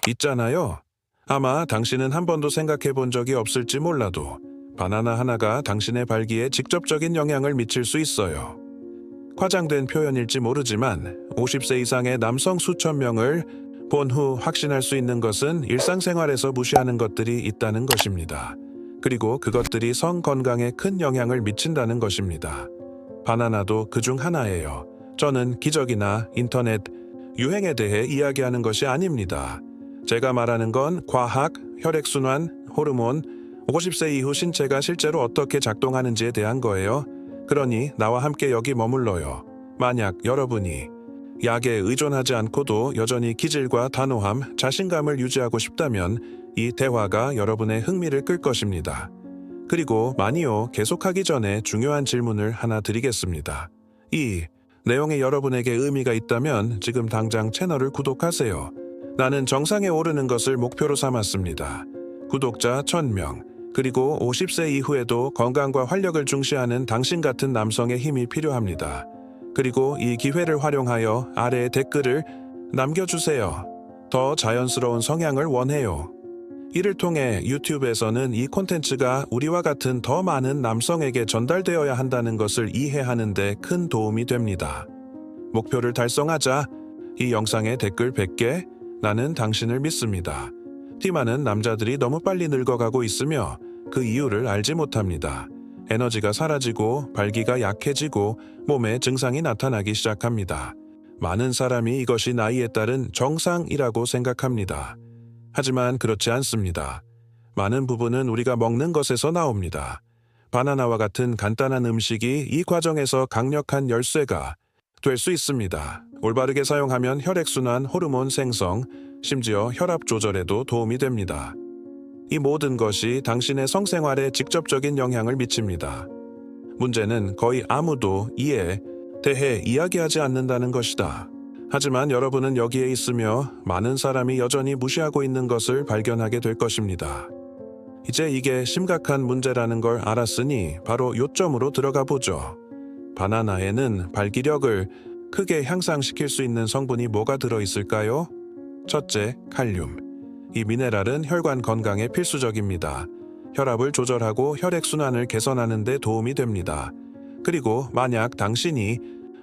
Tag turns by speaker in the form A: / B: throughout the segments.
A: 있잖아요. 아마 당신은 한 번도 생각해 본 적이 없을지 몰라도 바나나 하나가 당신의 발기에 직접적인 영향을 미칠 수 있어요. 과장된 표현일지 모르지만 50세 이상의 남성 수천 명을 본 후 확신할 수 있는 것은 일상생활에서 무시하는 것들이 있다는 것입니다. 그리고 그것들이 성 건강에 큰 영향을 미친다는 것입니다. 바나나도 그중 하나예요. 저는 기적이나 인터넷, 유행에 대해 이야기하는 것이 아닙니다. 제가 말하는 건 과학, 혈액순환, 호르몬, 50세 이후 신체가 실제로 어떻게 작동하는지에 대한 거예요. 그러니 나와 함께 여기 머물러요. 만약 여러분이 약에 의존하지 않고도 여전히 기질과 단호함, 자신감을 유지하고 싶다면 이 대화가 여러분의 흥미를 끌 것입니다. 그리고 많이요, 계속하기 전에 중요한 질문을 하나 드리겠습니다. 이 내용이 여러분에게 의미가 있다면 지금 당장 채널을 구독하세요. 나는 정상에 오르는 것을 목표로 삼았습니다. 구독자 1000명, 그리고 50세 이후에도 건강과 활력을 중시하는 당신 같은 남성의 힘이 필요합니다. 그리고 이 기회를 활용하여 아래에 댓글을 남겨주세요. 더 자연스러운 성향을 원해요. 이를 통해 유튜브에서는 이 콘텐츠가 우리와 같은 더 많은 남성에게 전달되어야 한다는 것을 이해하는 데 큰 도움이 됩니다. 목표를 달성하자. 이 영상에 댓글 100개, 나는 당신을 믿습니다. 많은 남자들이 너무 빨리 늙어가고 있으며 그 이유를 알지 못합니다. 에너지가 사라지고 발기가 약해지고 몸에 증상이 나타나기 시작합니다. 많은 사람이 이것이 나이에 따른 정상이라고 생각합니다. 하지만 그렇지 않습니다. 많은 부분은 우리가 먹는 것에서 나옵니다. 바나나와 같은 간단한 음식이 이 과정에서 강력한 열쇠가 될 수 있습니다. 올바르게 사용하면 혈액순환, 호르몬 생성, 심지어 혈압 조절에도 도움이 됩니다. 이 모든 것이 당신의 성생활에 직접적인 영향을 미칩니다. 문제는 거의 아무도 이에 대해 이야기하지 않는다는 것이다. 하지만 여러분은 여기에 있으며 많은 사람이 여전히 무시하고 있는 것을 발견하게 될 것입니다. 이제 이게 심각한 문제라는 걸 알았으니 바로 요점으로 들어가 보죠. 바나나에는 발기력을 크게 향상시킬 수 있는 성분이 뭐가 들어있을까요? 첫째, 칼륨. 이 미네랄은 혈관 건강에 필수적입니다. 혈압을 조절하고 혈액순환을 개선하는 데 도움이 됩니다. 그리고 만약 당신이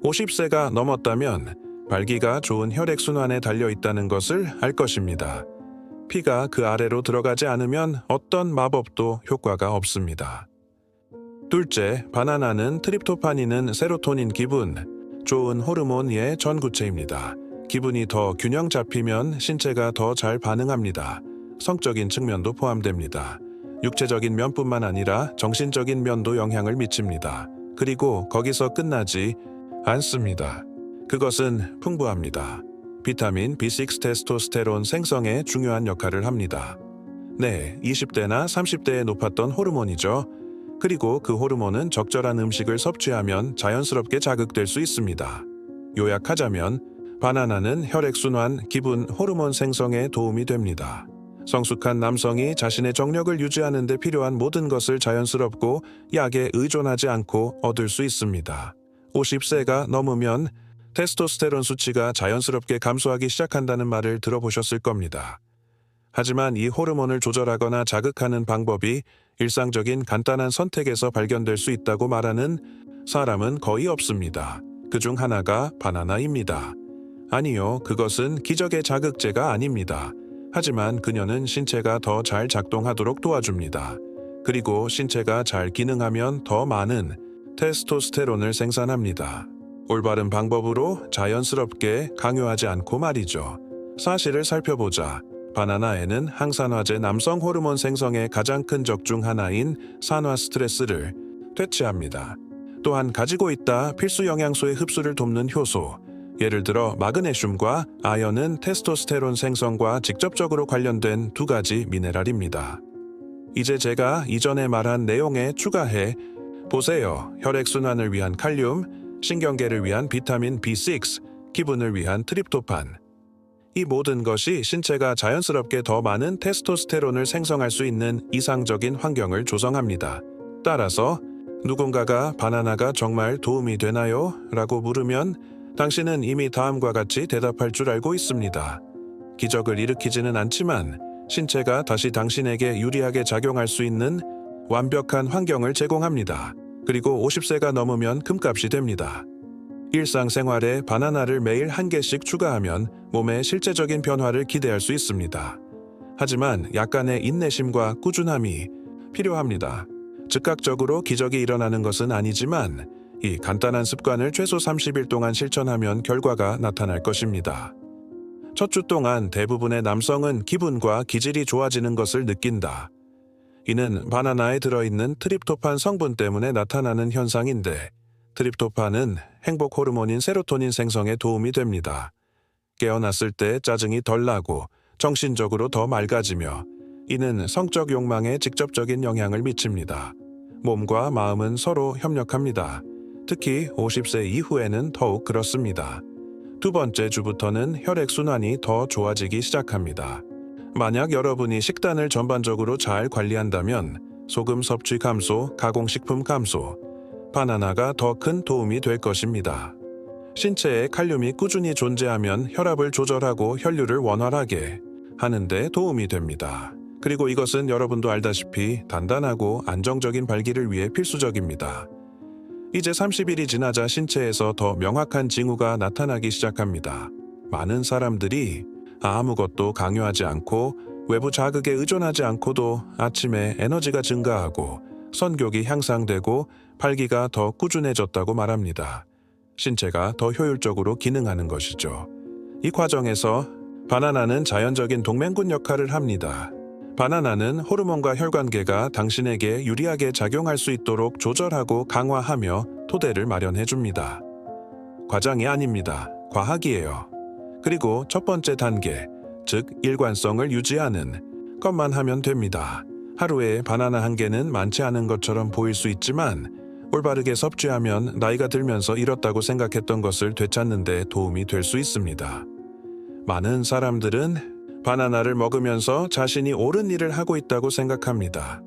A: 50세가 넘었다면 발기가 좋은 혈액순환에 달려있다는 것을 알 것입니다. 피가 그 아래로 들어가지 않으면 어떤 마법도 효과가 없습니다. 둘째, 바나나는 트립토판이는 세로토닌 기분, 좋은 호르몬의 전구체입니다. 기분이 더 균형 잡히면 신체가 더 잘 반응합니다. 성적인 측면도 포함됩니다. 육체적인 면뿐만 아니라 정신적인 면도 영향을 미칩니다. 그리고 거기서 끝나지 않습니다. 그것은 풍부합니다. 비타민 B6 테스토스테론 생성에 중요한 역할을 합니다. 네, 20대나 30대에 높았던 호르몬이죠. 그리고 그 호르몬은 적절한 음식을 섭취하면 자연스럽게 자극될 수 있습니다. 요약하자면 바나나는 혈액순환, 기분, 호르몬 생성에 도움이 됩니다. 성숙한 남성이 자신의 정력을 유지하는 데 필요한 모든 것을 자연스럽고 약에 의존하지 않고 얻을 수 있습니다. 50세가 넘으면 테스토스테론 수치가 자연스럽게 감소하기 시작한다는 말을 들어보셨을 겁니다. 하지만 이 호르몬을 조절하거나 자극하는 방법이 일상적인 간단한 선택에서 발견될 수 있다고 말하는 사람은 거의 없습니다. 그중 하나가 바나나입니다. 아니요, 그것은 기적의 자극제가 아닙니다. 하지만 그녀는 신체가 더 잘 작동하도록 도와줍니다. 그리고 신체가 잘 기능하면 더 많은 테스토스테론을 생산합니다. 올바른 방법으로 자연스럽게 강요하지 않고 말이죠. 사실을 살펴보자. 바나나에는 항산화제 남성 호르몬 생성의 가장 큰 적 중 하나인 산화 스트레스를 퇴치합니다. 또한 가지고 있다 필수 영양소의 흡수를 돕는 효소, 예를 들어 마그네슘과 아연은 테스토스테론 생성과 직접적으로 관련된 두 가지 미네랄입니다. 이제 제가 이전에 말한 내용에 추가해 보세요. 혈액순환을 위한 칼륨, 신경계를 위한 비타민 B6, 기분을 위한 트립토판. 이 모든 것이 신체가 자연스럽게 더 많은 테스토스테론을 생성할 수 있는 이상적인 환경을 조성합니다. 따라서 누군가가 바나나가 정말 도움이 되나요? 라고 물으면 당신은 이미 다음과 같이 대답할 줄 알고 있습니다. 기적을 일으키지는 않지만 신체가 다시 당신에게 유리하게 작용할 수 있는 완벽한 환경을 제공합니다. 그리고 50세가 넘으면 금값이 됩니다. 일상생활에 바나나를 매일 한 개씩 추가하면 몸에 실제적인 변화를 기대할 수 있습니다. 하지만 약간의 인내심과 꾸준함이 필요합니다. 즉각적으로 기적이 일어나는 것은 아니지만 이 간단한 습관을 최소 30일 동안 실천하면 결과가 나타날 것입니다. 첫 주 동안 대부분의 남성은 기분과 기질이 좋아지는 것을 느낀다. 이는 바나나에 들어있는 트립토판 성분 때문에 나타나는 현상인데, 트립토판은 행복 호르몬인 세로토닌 생성에 도움이 됩니다. 깨어났을 때 짜증이 덜 나고 정신적으로 더 맑아지며, 이는 성적 욕망에 직접적인 영향을 미칩니다. 몸과 마음은 서로 협력합니다. 특히 50세 이후에는 더욱 그렇습니다. 두 번째 주부터는 혈액순환이 더 좋아지기 시작합니다. 만약 여러분이 식단을 전반적으로 잘 관리한다면 소금 섭취 감소, 가공식품 감소, 바나나가 더 큰 도움이 될 것입니다. 신체에 칼륨이 꾸준히 존재하면 혈압을 조절하고 혈류를 원활하게 하는 데 도움이 됩니다. 그리고 이것은 여러분도 알다시피 단단하고 안정적인 발기를 위해 필수적입니다. 이제 30일이 지나자 신체에서 더 명확한 징후가 나타나기 시작합니다. 많은 사람들이 아무것도 강요하지 않고 외부 자극에 의존하지 않고도 아침에 에너지가 증가하고 선격이 향상되고 발기가 더 꾸준해졌다고 말합니다. 신체가 더 효율적으로 기능하는 것이죠. 이 과정에서 바나나는 자연적인 동맹군 역할을 합니다. 바나나는 호르몬과 혈관계가 당신에게 유리하게 작용할 수 있도록 조절하고 강화하며 토대를 마련해 줍니다. 과장이 아닙니다. 과학이에요. 그리고 첫 번째 단계, 즉 일관성을 유지하는 것만 하면 됩니다. 하루에 바나나 한 개는 많지 않은 것처럼 보일 수 있지만 올바르게 섭취하면 나이가 들면서 잃었다고 생각했던 것을 되찾는 데 도움이 될 수 있습니다. 많은 사람들은 바나나를 먹으면서 자신이 옳은 일을 하고 있다고 생각합니다.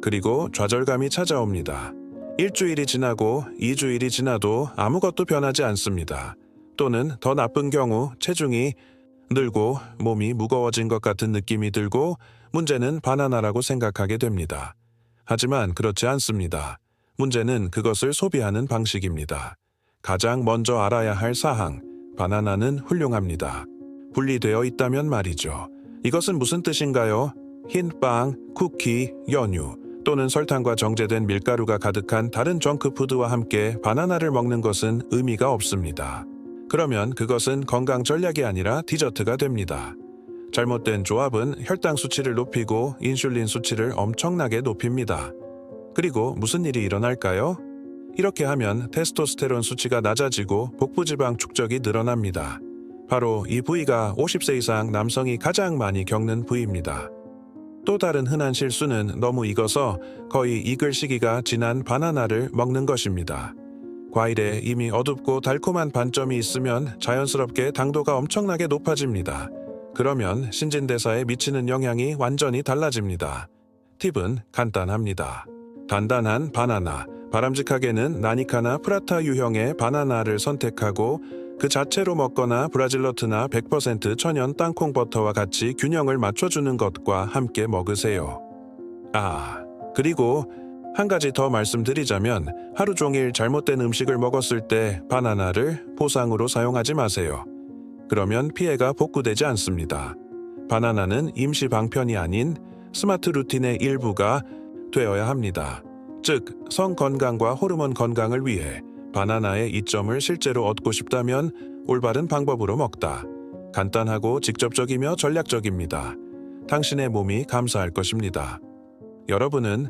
A: 그리고 좌절감이 찾아옵니다. 일주일이 지나고 2주일이 지나도 아무것도 변하지 않습니다. 또는 더 나쁜 경우 체중이 늘고 몸이 무거워진 것 같은 느낌이 들고 문제는 바나나라고 생각하게 됩니다. 하지만 그렇지 않습니다. 문제는 그것을 소비하는 방식입니다. 가장 먼저 알아야 할 사항, 바나나는 훌륭합니다. 분리되어 있다면 말이죠. 이것은 무슨 뜻인가요? 흰 빵, 쿠키, 연유 또는 설탕과 정제된 밀가루가 가득한 다른 정크푸드와 함께 바나나를 먹는 것은 의미가 없습니다. 그러면 그것은 건강 전략이 아니라 디저트가 됩니다. 잘못된 조합은 혈당 수치를 높이고 인슐린 수치를 엄청나게 높입니다. 그리고 무슨 일이 일어날까요? 이렇게 하면 테스토스테론 수치가 낮아지고 복부지방 축적이 늘어납니다. 바로 이 부위가 50세 이상 남성이 가장 많이 겪는 부위입니다. 또 다른 흔한 실수는 너무 익어서 거의 익을 시기가 지난 바나나를 먹는 것입니다. 과일에 이미 어둡고 달콤한 반점이 있으면 자연스럽게 당도가 엄청나게 높아집니다. 그러면 신진대사에 미치는 영향이 완전히 달라집니다. 팁은 간단합니다. 단단한 바나나, 바람직하게는 나니카나 프라타 유형의 바나나를 선택하고 그 자체로 먹거나 브라질너트나 100% 천연 땅콩 버터와 같이 균형을 맞춰주는 것과 함께 먹으세요. 그리고 한 가지 더 말씀드리자면 하루 종일 잘못된 음식을 먹었을 때 바나나를 보상으로 사용하지 마세요. 그러면 피해가 복구되지 않습니다. 바나나는 임시 방편이 아닌 스마트 루틴의 일부가 되어야 합니다. 즉, 성 건강과 호르몬 건강을 위해 바나나의 이점을 실제로 얻고 싶다면 올바른 방법으로 먹다. 간단하고 직접적이며 전략적입니다. 당신의 몸이 감사할 것입니다. 여러분은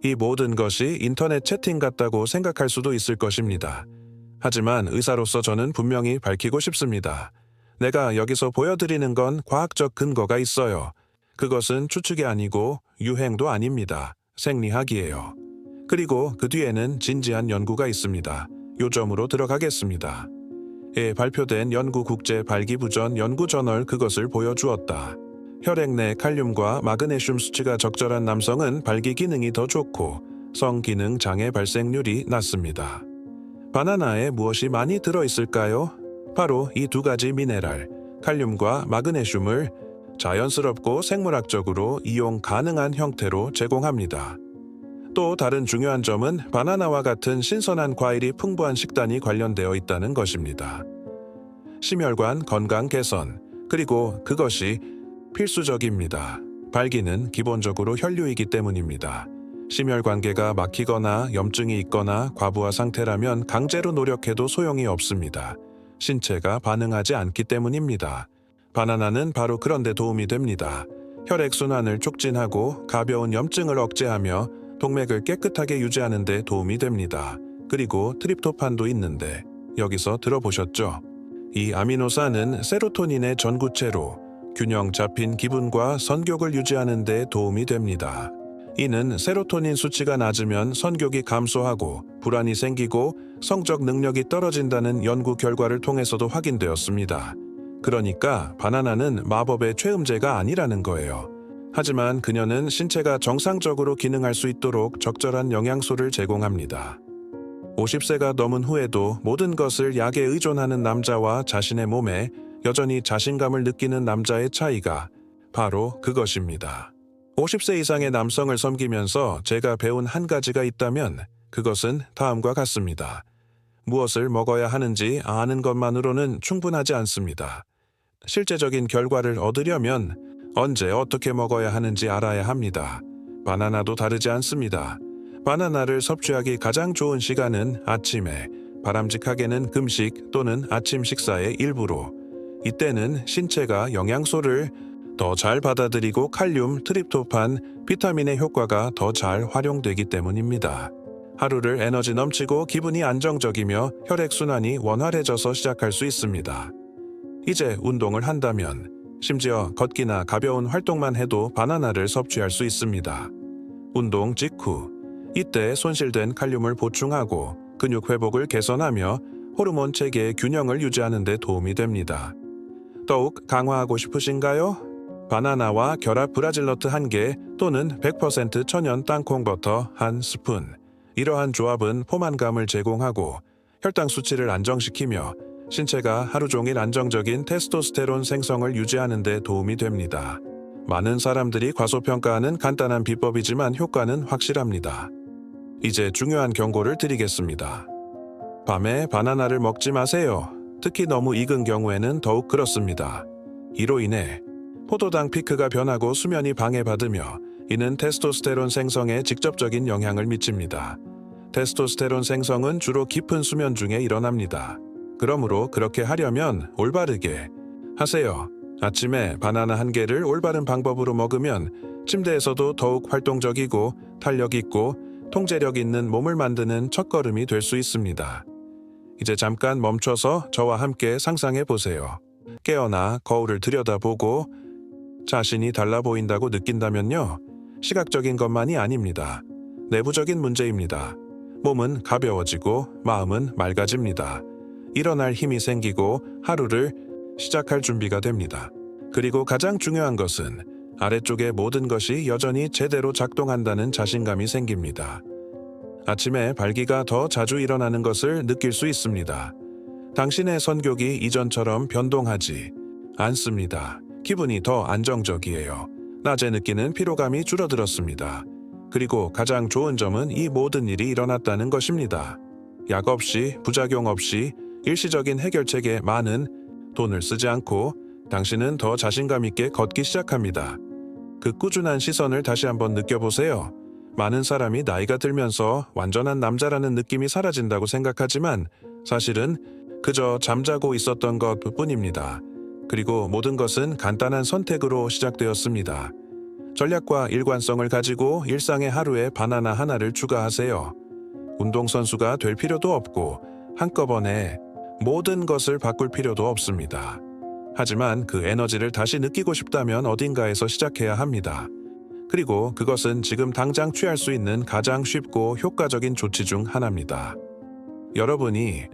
A: 이 모든 것이 인터넷 채팅 같다고 생각할 수도 있을 것입니다. 하지만 의사로서 저는 분명히 밝히고 싶습니다. 내가 여기서 보여드리는 건 과학적 근거가 있어요. 그것은 추측이 아니고 유행도 아닙니다. 생리학이에요. 그리고 그 뒤에는 진지한 연구가 있습니다. 요점으로 들어가겠습니다. 발표된 연구국제 발기부전 연구저널 그것을 보여주었다. 혈액 내 칼륨과 마그네슘 수치가 적절한 남성은 발기 기능이 더 좋고 성기능 장애 발생률이 낮습니다. 바나나에 무엇이 많이 들어있을까요? 바로 이 두 가지 미네랄, 칼륨과 마그네슘을 자연스럽고 생물학적으로 이용 가능한 형태로 제공합니다. 또 다른 중요한 점은 바나나와 같은 신선한 과일이 풍부한 식단이 관련되어 있다는 것입니다. 심혈관 건강 개선, 그리고 그것이 필수적입니다. 발기는 기본적으로 혈류이기 때문입니다. 심혈관계가 막히거나 염증이 있거나 과부하 상태라면 강제로 노력해도 소용이 없습니다. 신체가 반응하지 않기 때문입니다. 바나나는 바로 그런 데 도움이 됩니다. 혈액순환을 촉진하고 가벼운 염증을 억제하며 동맥을 깨끗하게 유지하는 데 도움이 됩니다. 그리고 트립토판도 있는데 여기서 들어보셨죠? 이 아미노산은 세로토닌의 전구체로 균형 잡힌 기분과 선욕을 유지하는 데 도움이 됩니다. 이는 세로토닌 수치가 낮으면 선욕이 감소하고 불안이 생기고 성적 능력이 떨어진다는 연구 결과를 통해서도 확인되었습니다. 그러니까 바나나는 마법의 최음제가 아니라는 거예요. 하지만 그녀는 신체가 정상적으로 기능할 수 있도록 적절한 영양소를 제공합니다. 50세가 넘은 후에도 모든 것을 약에 의존하는 남자와 자신의 몸에 여전히 자신감을 느끼는 남자의 차이가 바로 그것입니다. 50세 이상의 남성을 섬기면서 제가 배운 한 가지가 있다면 그것은 다음과 같습니다. 무엇을 먹어야 하는지 아는 것만으로는 충분하지 않습니다. 실제적인 결과를 얻으려면 언제 어떻게 먹어야 하는지 알아야 합니다. 바나나도 다르지 않습니다. 바나나를 섭취하기 가장 좋은 시간은 아침에, 바람직하게는 금식 또는 아침 식사의 일부로. 이때는 신체가 영양소를 더 잘 받아들이고 칼륨, 트립토판, 비타민의 효과가 더 잘 활용되기 때문입니다. 하루를 에너지 넘치고 기분이 안정적이며 혈액순환이 원활해져서 시작할 수 있습니다. 이제 운동을 한다면, 심지어 걷기나 가벼운 활동만 해도 바나나를 섭취할 수 있습니다. 운동 직후, 이때 손실된 칼륨을 보충하고 근육 회복을 개선하며 호르몬 체계의 균형을 유지하는 데 도움이 됩니다. 더욱 강화하고 싶으신가요? 바나나와 결합 브라질너트 1개 또는 100% 천연 땅콩버터 1스푼. 이러한 조합은 포만감을 제공하고 혈당 수치를 안정시키며 신체가 하루 종일 안정적인 테스토스테론 생성을 유지하는 데 도움이 됩니다. 많은 사람들이 과소평가하는 간단한 비법이지만 효과는 확실합니다. 이제 중요한 경고를 드리겠습니다. 밤에 바나나를 먹지 마세요. 특히 너무 익은 경우에는 더욱 그렇습니다. 이로 인해 포도당 피크가 변하고 수면이 방해받으며 이는 테스토스테론 생성에 직접적인 영향을 미칩니다. 테스토스테론 생성은 주로 깊은 수면 중에 일어납니다. 그러므로 그렇게 하려면 올바르게 하세요. 아침에 바나나 1개를 올바른 방법으로 먹으면 침대에서도 더욱 활동적이고 탄력 있고 통제력 있는 몸을 만드는 첫걸음이 될 수 있습니다. 이제 잠깐 멈춰서 저와 함께 상상해 보세요. 깨어나 거울을 들여다보고 자신이 달라 보인다고 느낀다면요. 시각적인 것만이 아닙니다. 내부적인 문제입니다. 몸은 가벼워지고 마음은 맑아집니다. 일어날 힘이 생기고 하루를 시작할 준비가 됩니다. 그리고 가장 중요한 것은 아래쪽의 모든 것이 여전히 제대로 작동한다는 자신감이 생깁니다. 아침에 발기가 더 자주 일어나는 것을 느낄 수 있습니다. 당신의 선욕이 이전처럼 변동하지 않습니다. 기분이 더 안정적이에요. 낮에 느끼는 피로감이 줄어들었습니다. 그리고 가장 좋은 점은 이 모든 일이 일어났다는 것입니다. 약 없이, 부작용 없이, 일시적인 해결책에 많은 돈을 쓰지 않고 당신은 더 자신감 있게 걷기 시작합니다. 그 꾸준한 시선을 다시 한번 느껴보세요. 많은 사람이 나이가 들면서 완전한 남자라는 느낌이 사라진다고 생각하지만 사실은 그저 잠자고 있었던 것 뿐입니다. 그리고 모든 것은 간단한 선택으로 시작되었습니다. 전략과 일관성을 가지고 일상의 하루에 바나나 하나를 추가하세요. 운동선수가 될 필요도 없고 한꺼번에 모든 것을 바꿀 필요도 없습니다. 하지만 그 에너지를 다시 느끼고 싶다면 어딘가에서 시작해야 합니다. 그리고 그것은 지금 당장 취할 수 있는 가장 쉽고 효과적인 조치 중 하나입니다. 여러분이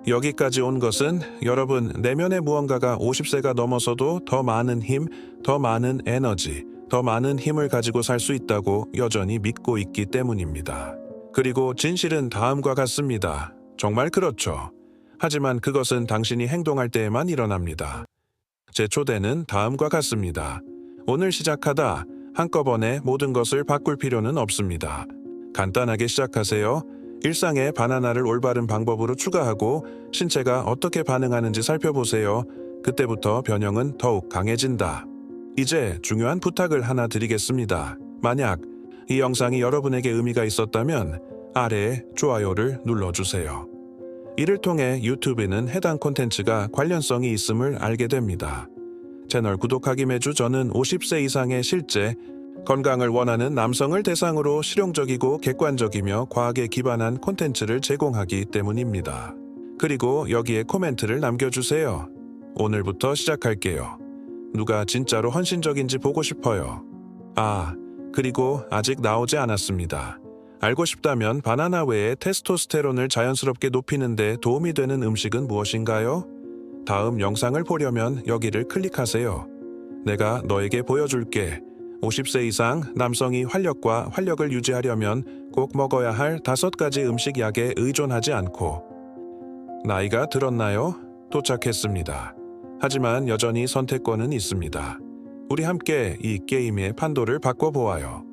A: 여기까지 온 것은 여러분 내면의 무언가가 50세가 넘어서도 더 많은 힘, 더 많은 에너지, 더 많은 힘을 가지고 살 수 있다고 여전히 믿고 있기 때문입니다. 그리고 진실은 다음과 같습니다. 정말 그렇죠. 하지만 그것은 당신이 행동할 때에만 일어납니다. 제 초대는 다음과 같습니다. 오늘 시작하다 한꺼번에 모든 것을 바꿀 필요는 없습니다. 간단하게 시작하세요. 일상에 바나나를 올바른 방법으로 추가하고 신체가 어떻게 반응하는지 살펴보세요. 그때부터 변형은 더욱 강해진다. 이제 중요한 부탁을 하나 드리겠습니다. 만약 이 영상이 여러분에게 의미가 있었다면 아래에 좋아요를 눌러주세요. 이를 통해 유튜브에는 해당 콘텐츠가 관련성이 있음을 알게 됩니다. 채널 구독하기 매주 저는 50세 이상의 실제 건강을 원하는 남성을 대상으로 실용적이고 객관적이며 과학에 기반한 콘텐츠를 제공하기 때문입니다. 그리고 여기에 코멘트를 남겨주세요. 오늘부터 시작할게요. 누가 진짜로 헌신적인지 보고 싶어요. 그리고 아직 나오지 않았습니다. 알고 싶다면 바나나 외에 테스토스테론을 자연스럽게 높이는 데 도움이 되는 음식은 무엇인가요? 다음 영상을 보려면 여기를 클릭하세요. 내가 너에게 보여줄게. 50세 이상 남성이 활력과 활력을 유지하려면 꼭 먹어야 할 5가지 음식 약에 의존하지 않고. 나이가 들었나요? 도착했습니다. 하지만 여전히 선택권은 있습니다. 우리 함께 이 게임의 판도를 바꿔보아요.